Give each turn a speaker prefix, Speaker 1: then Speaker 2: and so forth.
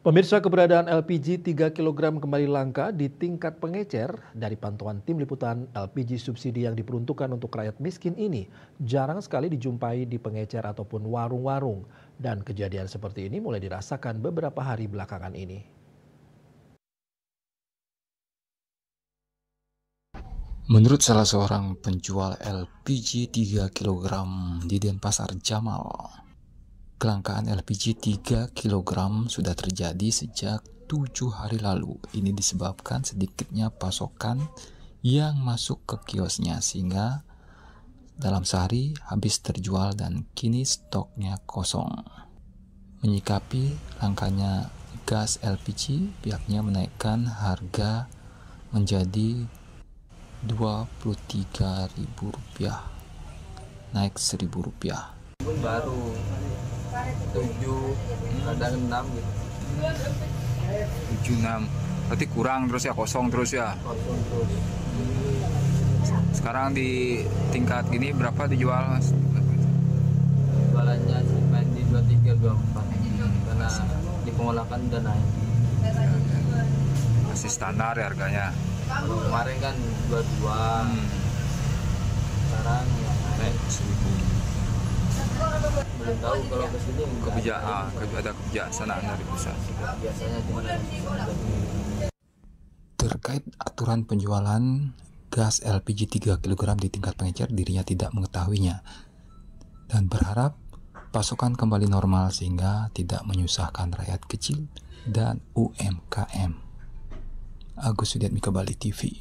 Speaker 1: Pemirsa, keberadaan LPG 3 kilogram kembali langka di tingkat pengecer. Dari pantauan tim liputan, LPG subsidi yang diperuntukkan untuk rakyat miskin ini jarang sekali dijumpai di pengecer ataupun warung-warung. Dan kejadian seperti ini mulai dirasakan beberapa hari belakangan ini.
Speaker 2: Menurut salah seorang penjual LPG 3 kilogram di Denpasar Jamal, kelangkaan LPG 3 kilogram sudah terjadi sejak 7 hari lalu. Ini disebabkan sedikitnya pasokan yang masuk ke kiosnya sehingga dalam sehari habis terjual dan kini stoknya kosong. Menyikapi langkanya gas LPG, pihaknya menaikkan harga menjadi Rp23.000, naik Rp1.000.
Speaker 3: Baru 7 kadang 6 gitu.
Speaker 4: 7-6 berarti kurang terus ya, kosong terus ya.
Speaker 3: Kosong terus.
Speaker 4: Sekarang di tingkat gini berapa dijual, Mas?
Speaker 3: Jualannya sih main di 23 24 karena di pengolahan udah naik.
Speaker 4: Masih standar ya harganya.
Speaker 3: Kalau kemarin kan 22. Sekarang ya naik 1.000. Belum tahu kalau kesini
Speaker 4: Ada kebijaksanaan dari pusat.
Speaker 3: biasanya gimana.
Speaker 2: Terkait aturan penjualan gas LPG 3 kg di tingkat pengecer, dirinya tidak mengetahuinya dan berharap pasokan kembali normal sehingga tidak menyusahkan rakyat kecil dan UMKM. Agus Sudiatmika, Bali TV.